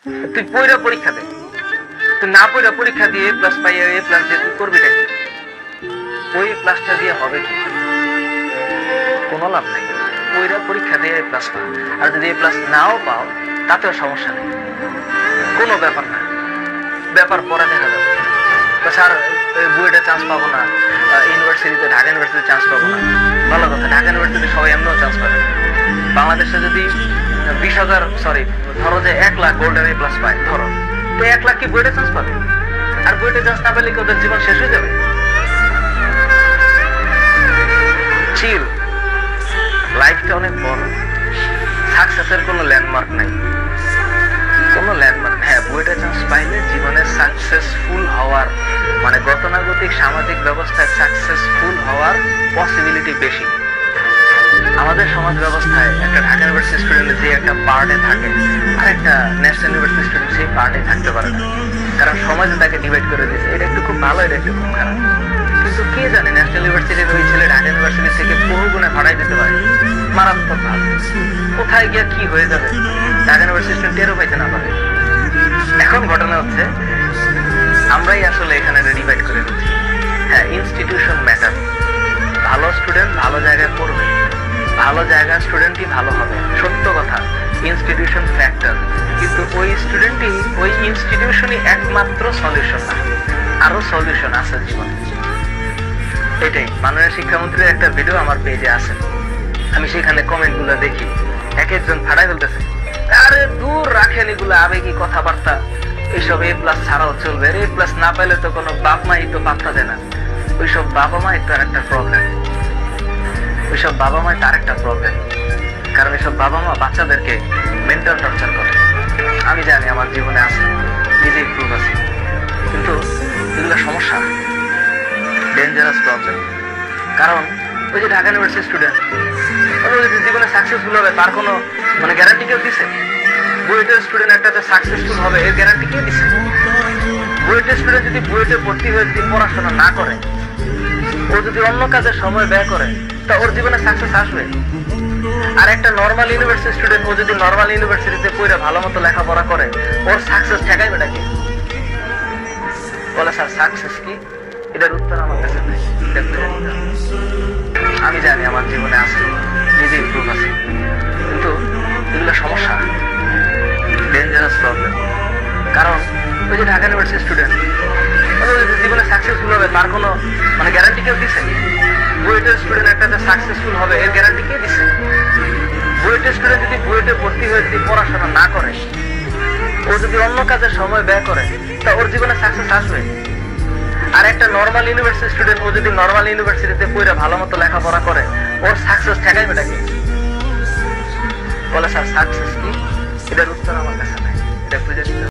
তুই পড়া পরীক্ষা দে, তুই না পড়া পরীক্ষা দিয়ে এ প্লাস পাই, এ প্লাস দিয়ে তুই করবি নাকি? ওই প্লাসটা দিয়ে হবে কি? কোনো লাভ নাই। পড়া পরীক্ষা দিয়ে এ প্লাস পাও, আর যদি এ প্লাস নাও পাও তাতেও সমস্যা নেই, কোনো ব্যাপার না, ব্যাপার পরে দেখা যাবে। স্যার বুয়েটে চান্স পাবো না, ইউনিভার্সিটিতে ঢাকা ইউনিভার্সিটিতে চান্স পাবো না, ভালো কথা, ঢাকা ইউনিভার্সিটিতে সবাই এমনিও চান্স পাবে। বাংলাদেশে যদি 20,000 ধরো যে 1 লাখ গোল্ডেন এ প্লাস পায়, ধরো তো 1 লাখ কি বুয়েটে চান্স পাবে? আর বুয়েটে চান্স না পেলে কি ওদের জীবন শেষ হয়ে যাবে? চিল, লাইফটা অনেক বড়, সাকসেসের কোনো ল্যান্ডমার্ক নাই, কোনো ল্যান্ডমার্ক। হ্যাঁ, বুয়েটে চান্স পাইলে জীবনে সাকসেসফুল হওয়ার মানে গতানুগতিক সামাজিক ব্যবস্থায় সাকসেসফুল হওয়ার পসিবিলিটি বেশি। আমাদের সমাজ ব্যবস্থায় একটা ঢাকা ইউনিভার্সিটি স্টুডেন্ট যে একটা পার্টে থাকে আর একটা ন্যাশনাল ইউনিভার্সিটি স্টুডেন্ট সেই পার্টে থাকতে পারে না, কারণ সমাজে তাকে ডিভাইড করে দিয়েছে। এটা একটু খুব ভালো, এটা একটু খুব খারাপ। কিন্তু কে জানে ন্যাশনাল ইউনিভার্সিটির ওই ছেলে ঢাকা ইউনিভার্সিটি থেকে বহু গুণে ভাড়াই দিতে পারে, মারাত্মক ভালো। কোথায় গিয়ে কি হয়ে যাবে ঢাকা ইউনিভার্সিটি স্টুডেন্ট টেরও পাইতে না পারে। এখন ঘটনা হচ্ছে আমরাই আসলে এখানে ডিভাইড করে দিচ্ছি। হ্যাঁ, ইনস্টিটিউশন ম্যাটার। ভালো স্টুডেন্ট ভালো জায়গায় পড়বে, ভালো জায়গার স্টুডেন্টই ভালো হবে, সত্য কথা। ইনস্টিটিউশন ফ্যাক্টর, কিন্তু ওই স্টুডেন্টই ওই ইনস্টিটিউশনই একমাত্র সলিউশন না, আরো সলিউশন আছে জীবনে। এটাই মাননীয় শিক্ষামন্ত্রীর একটা ভিডিও আমার পেজে আছে, আমি সেখানে কমেন্ট গুলো দেখি, এক একজন ফাটাই বলতেছে, আরে দূর রাখেন এগুলো আবেগী কথাবার্তা, এইসব এ প্লাস ছাড়াও চলবে, এ প্লাস না পাইলে তো কোনো বাপ মাই তো পাত্তা দেয় না। ওইসব বাবা মাই তো আর একটা প্রবলেম, ওইসব বাবা মাই তার একটা প্রবলেম, কারণ এইসব বাবা মা বাচ্চাদেরকে মেন্টাল টর্চার করে। আমি জানি আমার জীবনে আছে, নিজেই প্রুফ আছে, কিন্তু এগুলো সমস্যা, ডেঞ্জারাস প্রবলেম। কারণ ওই যে ঢাকা ইউনিভার্সিটি স্টুডেন্ট জীবনে সাকসেসফুল হবে তার কোনো মানে গ্যারান্টি কেউ দিছে? বুয়েটের স্টুডেন্ট একটা যে সাকসেসফুল হবে এর গ্যারান্টি কে দিছে? বুয়েটের স্টুডেন্ট যদি বুয়েটে ভর্তি হয়ে যদি পড়াশোনা না করে, ও যদি অন্য কাজে সময় ব্যয় করে, তা ওর জীবনে সাকসেস আসবে? আর একটা নর্মাল ইউনিভার্সিটি স্টুডেন্ট ও যদি নর্মাল ইউনিভার্সিটিতে পড়ে ভালো মতো লেখাপড়া করে, ওর সাকসেস ঠেকাইবে নাকি? বলে স্যার সাকসেস কি? এটার উত্তর আমার কাছে নেই। আমি জানি আমার জীবনে আছে, নিজেই প্রুফ আছে, কিন্তু এগুলো সমস্যা, ডেঞ্জারাস প্রবলেম। কারণ ওই যে ঢাকা ইউনিভার্সিটি স্টুডেন্ট জীবনে সাকসেসফুল হবে তার কোনো মানে গ্যারান্টি কেউ দিছে? বুয়েটের স্টুডেন্ট একটা যে সাকসেসফুল হবে এর গ্যারান্টি কে দিছে? বুয়েটের স্টুডেন্ট যদি বুয়েটে ভর্তি হয়ে যদি পড়াশোনা না করে, ও যদি অন্য কাজে সময় ব্যয় করে, তা ওর জীবনে সাকসেস আসবে? আর একটা নর্মাল ইউনিভার্সিটি স্টুডেন্ট ও যদি নর্মাল ইউনিভার্সিটিতে পড়ে ভালো মতো লেখাপড়া করে, ওর সাকসেস ঠেকাইবে নাকি? বলে স্যার সাকসেস কি? এটার উত্তর আমার কাছে নাই, এটা খুঁজে দিতে